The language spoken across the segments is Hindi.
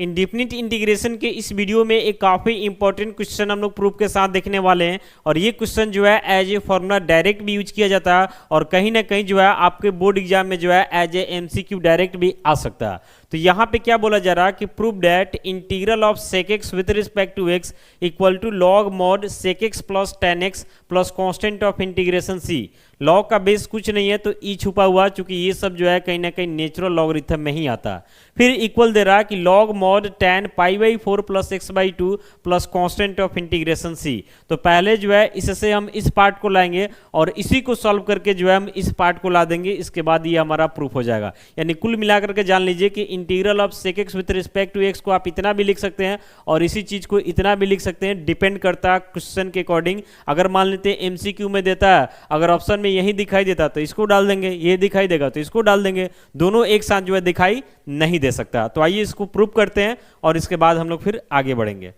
इंडेफिनिट इंटीग्रेशन के इस वीडियो में एक काफ़ी इंपॉर्टेंट क्वेश्चन हम लोग प्रूफ के साथ देखने वाले हैं और ये क्वेश्चन जो है एज ए फॉर्मूला डायरेक्ट भी यूज किया जाता है और कहीं ना कहीं जो है आपके बोर्ड एग्जाम में जो है एज ए एमसीक्यू डायरेक्ट भी आ सकता है। तो यहाँ पे क्या बोला जा रहा है कि prove that integral of sec x with respect to x equal to log mod sec x plus tan x plus constant of integration c. Log का बेस कुछ नहीं है तो ई छुपा हुआ, चूंकि ये सब जो है कहीं ना कहीं नेचुरल लॉगरिथम में ही आता है। फिर इक्वल दे रहा है कि log mod tan pi by four plus x by two plus constant of integration C. तो पहले जो है इससे हम इस पार्ट को लाएंगे और इसी को सॉल्व करके जो है हम इस पार्ट को ला देंगे, इसके बाद ये हमारा प्रूफ हो जाएगा। यानी कुल मिलाकर के जान लीजिए कि integral of sec x with respect to x को आप इतना भी लिख सकते हैं और इसी चीज को इतना भी लिख सकते हैं, डिपेंड करता है क्वेश्चन के अकॉर्डिंग। अगर मान लेते हैं एमसीक्यू में देता है, अगर ऑप्शन में यही दिखाई देता तो इसको डाल देंगे, ये दिखाई देगा तो इसको डाल देंगे, दोनों एक साथ जो है दिखाई नहीं दे सकता। तो आइए इसको प्रूव करते हैं और इसके बाद हम लोग फिर आगे बढ़ेंगे।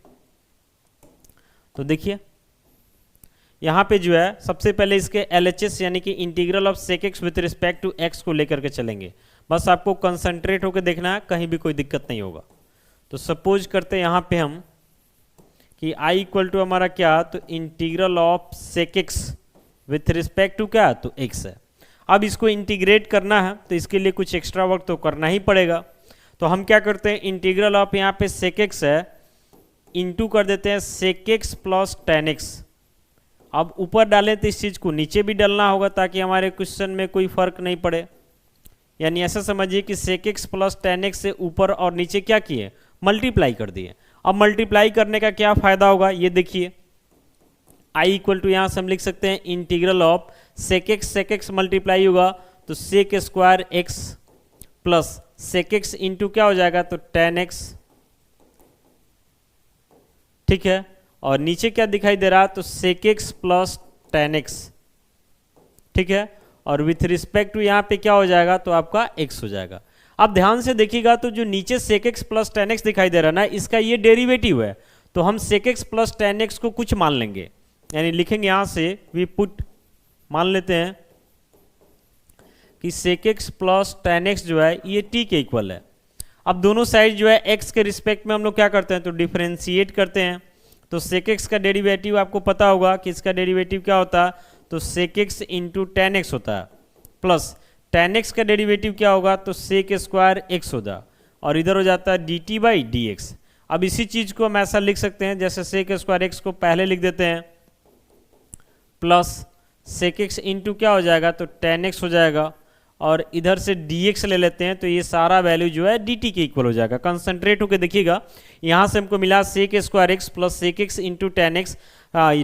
तो देखिए यहां पे जो है सबसे पहले इसके एलएचएस यानी कि integral of sec x with respect to x को लेकर के चलेंगे। बस आपको कंसंट्रेट होकर देखना है, कहीं भी कोई दिक्कत नहीं होगा। तो सपोज करते हैं यहां पे हम कि i इक्वल टू हमारा क्या, तो integral of sec x with respect to क्या, तो x है। अब इसको इंटीग्रेट करना है तो इसके लिए कुछ एक्स्ट्रा वर्क तो करना ही पड़ेगा। तो हम क्या करते हैं, इंटीग्रल ऑफ यहाँ पे सेक एक्स है, इंटू कर देते हैं sec x plus tan x. अब ऊपर डालें तो इस चीज़ को नीचे भी डालना होगा ताकि हमारे क्वेश्चन में कोई फर्क नहीं पड़े। यानी ऐसा समझिए कि sec x plus tan x से ऊपर और नीचे क्या किए, मल्टीप्लाई कर दिए। अब मल्टीप्लाई करने का क्या फायदा होगा ये देखिए, i इक्वल टू यहाँ से हम लिख सकते हैं integral of sec x multiply होगा तो sec square x plus sec x into क्या हो जाएगा, तो टेन एक्स। ठीक है, और नीचे क्या दिखाई दे रहा, तो sec x plus tan x. ठीक है, और विथ रिस्पेक्ट टू यहाँ पे क्या हो जाएगा, तो आपका x हो जाएगा। अब ध्यान से देखिएगा तो जो नीचे sec x plus tan x दिखाई दे रहा है ना, इसका ये डेरिवेटिव है। तो हम sec x plus tan x को कुछ मान लेंगे, यानी लिखेंगे यहां से वी पुट, मान लेते हैं कि sec x plus tan x जो है ये t के इक्वल है। अब दोनों साइड जो है x के रिस्पेक्ट में हम लोग क्या करते हैं, तो डिफरेंशिएट करते हैं। तो सेक एक्स का डेरिवेटिव आपको पता होगा कि इसका डेरिवेटिव क्या होता है, तो sec x into tan x होता है, प्लस टेन एक्स का डेरिवेटिव क्या होगा, तो सेक स्क्वायर एक्स होगा, और इधर हो जाता है D T by D x. अब इसी चीज को हम ऐसा लिख सकते हैं, जैसे सेक स्क्वायर एक्स को पहले लिख देते हैं प्लस सेक एक्स इंटू क्या हो जाएगा, तो टेन एक्स हो जाएगा, और इधर से dx ले लेते हैं तो ये सारा वैल्यू जो है dt के इक्वल हो जाएगा। कंसंट्रेट होकर देखिएगा, यहाँ से हमको मिला sec square x plus sec x into tan x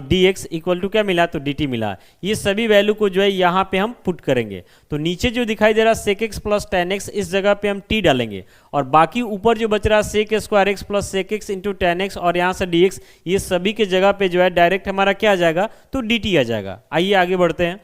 dx equal to क्या मिला, तो dt मिला। ये सभी वैल्यू को जो है यहाँ पे हम पुट करेंगे। तो नीचे जो दिखाई दे रहा है sec x plus tan x, इस जगह पे हम t डालेंगे, और बाकी ऊपर जो बच रहा है sec square x plus sec x into tan x और यहाँ से dx, ये सभी के जगह पे जो है डायरेक्ट हमारा क्या आ जाएगा, तो dt आ जाएगा। आइए आगे बढ़ते हैं।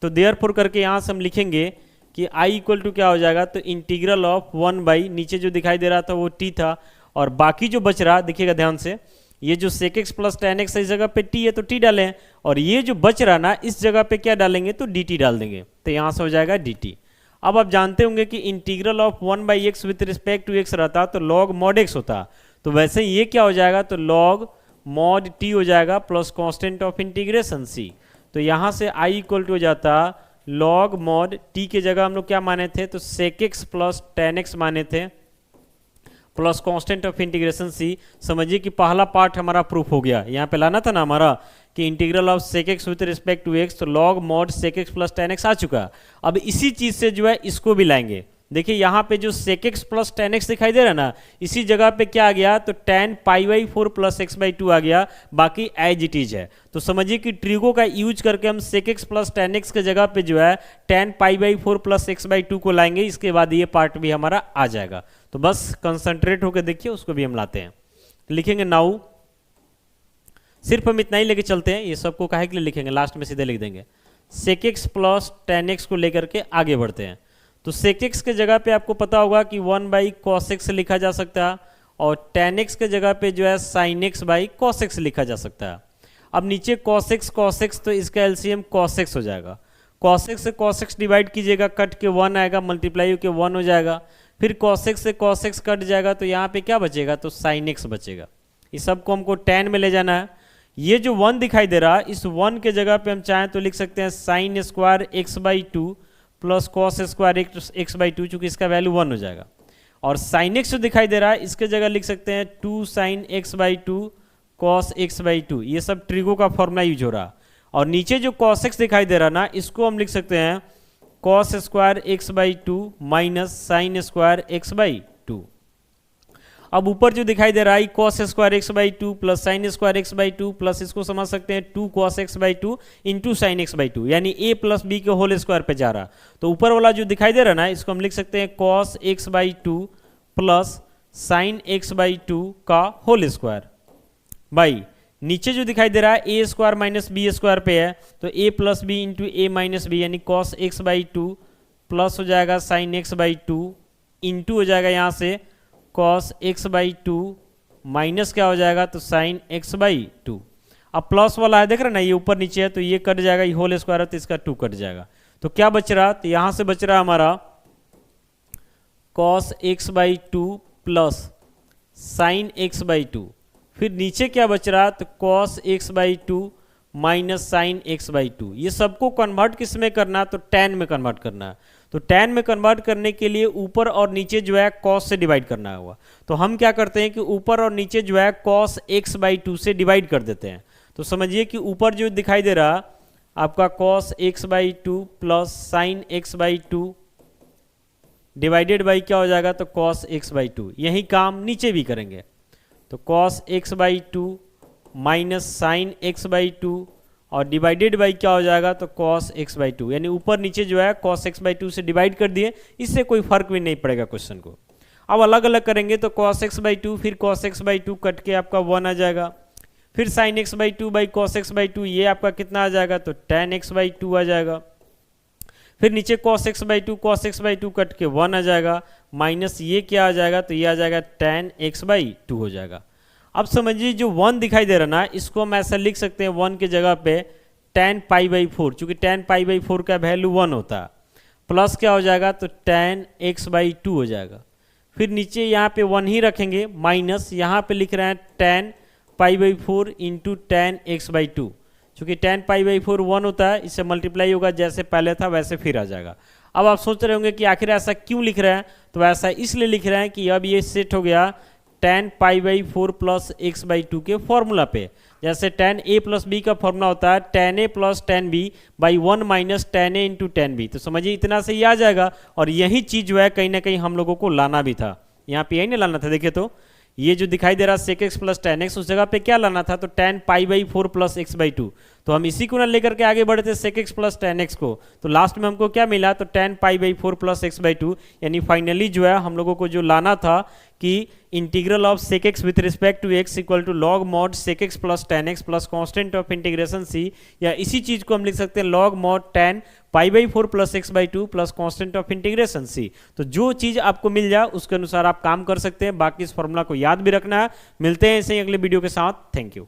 तो देयरफॉर करके यहाँ से हम लिखेंगे कि i इक्वल टू क्या हो जाएगा, तो इंटीग्रल ऑफ वन बाई, नीचे जो दिखाई दे रहा था वो t था, और बाकी जो बच रहा देखिएगा ध्यान से, ये जो sec x plus tan x इस जगह पे t है तो t डालें, और ये जो बच रहा ना इस जगह पे क्या डालेंगे, तो dt डाल देंगे, तो यहाँ से हो जाएगा dt। अब आप जानते होंगे कि integral of one by x with respect to x रहता तो लॉग मॉड एक्स होता, तो वैसे ये क्या हो जाएगा, तो लॉग मॉड t हो जाएगा plus constant of integration c। तो यहाँ से i इक्वल टू हो जाता लॉग मॉड t के जगह हम लोग क्या माने थे, तो sec x plus tan x माने थे plus constant of integration c। समझिए कि पहला पार्ट हमारा प्रूफ हो गया। यहाँ पे लाना था ना हमारा कि integral of sec x with respect to x, तो log mod sec x plus tan x आ चुका। अब इसी चीज से जो है इसको भी लाएंगे। देखिए यहाँ पे जो sec x plus tan x दिखाई दे रहा है ना, इसी जगह पे क्या आ गया, तो tan pi by four plus x by two आ गया, बाकी एज इट इज है। तो समझिए कि ट्रिगो का यूज करके हम sec x plus tan x के जगह पे जो है tan pi by four plus x by two को लाएंगे, इसके बाद ये पार्ट भी हमारा आ जाएगा। तो बस कंसंट्रेट होकर देखिए, उसको भी हम लाते हैं। लिखेंगे नाउ, सिर्फ हम इतना ही लेके चलते हैं, ये सबको काहे के लिए लिखेंगे, लास्ट में सीधे लिख देंगे। Sec x plus tan x को लेकर के आगे बढ़ते हैं। तो सेक एक्स के जगह पे आपको पता होगा कि वन बाई कॉस एक्स लिखा जा सकता है, और टेन एक्स के जगह पे जो है sine x by cos x लिखा जा सकता है। अब नीचे कॉस एक्स तो इसका एलसीएम कॉस एक्स हो जाएगा। कॉस एक्स से कॉस एक्स डिवाइड कीजिएगा, कट के वन आएगा, मल्टीप्लाई होकर वन हो जाएगा। फिर cos x से cos x कट जाएगा तो यहाँ पे क्या बचेगा, तो sin x बचेगा। इस सब को हमको tan में ले जाना है। ये जो 1 दिखाई दे रहा है, इस 1 के जगह पे हम चाहें तो लिख सकते हैं sin square x by two plus cos square x by to, चूँकि इसका वैल्यू 1 हो जाएगा। और sin x जो दिखाई दे रहा है, इसके जगह लिख सकते हैं 2 sin x by to cos x by two. ये सब ट्रिगो का फॉर्मूला यूज हो रहा है। और नीचे जो cos x दिखाई दे रहा ना, इसको हम लिख सकते हैं cos square x by two minus sine square x by two. अब ऊपर जो दिखाई दे रहा है cos square x by two plus sine square x by two plus इसको समझ सकते हैं 2 cos x by two into sine x by two, यानी a प्लस बी के होल स्क्वायर पे जा रहा। तो ऊपर वाला जो दिखाई दे रहा ना, इसको हम लिख सकते हैं cos x by two plus sine x by two का होल स्क्वायर बाई नीचे जो दिखाई दे रहा है a square minus b square पे है, तो a plus b into a minus b, यानी cos x by two plus हो जाएगा sine x by two into हो जाएगा यहाँ से cos x by two minus क्या हो जाएगा, तो साइन x बाई टू। अब प्लस वाला है, देख रहे ना, ये ऊपर नीचे है तो ये कट जाएगा, ये होल स्क्वायर है तो इसका 2 कट जाएगा। तो क्या बच रहा, तो यहाँ से बच रहा हमारा cos x by two plus sine x by two. फिर नीचे क्या बच रहा, तो cos x by two minus sine x by two. ये सबको कन्वर्ट किस में करना, तो tan में कन्वर्ट करना है। तो tan में कन्वर्ट करने के लिए ऊपर और नीचे जो है cos से डिवाइड करना होगा। तो हम क्या करते हैं कि ऊपर और नीचे जो है cos x बाई टू से डिवाइड कर देते हैं। तो समझिए कि ऊपर जो दिखाई दे रहा आपका cos x by two plus sine x by two divided by क्या हो जाएगा, तो cos x बाई टू। यही काम नीचे भी करेंगे, तो cos x by two minus sine x by two और डिवाइडेड बाई क्या हो जाएगा, तो cos x बाई टू। यानी ऊपर नीचे जो है cos x बाई टू से डिवाइड कर दिए, इससे कोई फर्क भी नहीं पड़ेगा क्वेश्चन को। अब अलग अलग करेंगे तो cos x बाई टू फिर cos x by to cut के आपका 1 आ जाएगा, फिर sin x by two by cos x by two, ये आपका कितना आ जाएगा, तो tan x बाई टू आ जाएगा। फिर नीचे cos x by to cut के 1 आ जाएगा, माइनस ये क्या आ जाएगा, तो ये आ जाएगा tan x बाई टू हो जाएगा। अब समझिए जो 1 दिखाई दे रहा ना, इसको हम ऐसा लिख सकते हैं 1 के जगह पे tan पाई बाई 4, चूँकि tan पाई बाई 4 का वैल्यू 1 होता है, प्लस क्या हो जाएगा, तो tan x बाई टू हो जाएगा। फिर नीचे यहाँ पे 1 ही रखेंगे, माइनस यहाँ पे लिख रहे हैं tan pi by 4 into tan x by to, चूँकि tan पाई बाई 4 1 होता है, इससे मल्टीप्लाई होगा, जैसे पहले था वैसे फिर आ जाएगा। अब आप सोच रहे होंगे कि आखिर ऐसा क्यों लिख रहे हैं, तो ऐसा इसलिए लिख रहे हैं कि अब ये सेट हो गया tan pi by 4 plus x by to के फॉर्मूला पे। जैसे tan a प्लस b का फॉर्मूला होता है tan a plus tan b by 1 minus tan a into tan b। तो समझिए इतना से ही आ जाएगा, और यही चीज़ जो है कहीं ना कहीं हम लोगों को लाना भी था, यहाँ पे यही नहीं लाना था। देखिए तो ये जो दिखाई दे रहा है sec x plus tan x, उस जगह पे क्या लाना था, तो tan pi by 4 plus x by to. तो हम इसी को ना लेकर के आगे बढ़े थे sec x plus tan x को, तो लास्ट में हमको क्या मिला, तो tan pi by 4 plus x by two. यानी फाइनली जो है हम लोगों को जो लाना था कि integral of sec x with respect to x equal to log mod sec x plus tan x plus constant of integration c, या इसी चीज को हम लिख सकते हैं log mod tan pi by 4 plus x by two plus constant of integration c। तो जो चीज आपको मिल जाए उसके अनुसार आप काम कर सकते हैं, बाकी इस फॉर्मूला को याद भी रखना है। मिलते हैं ऐसे ही अगले वीडियो के साथ, थैंक यू।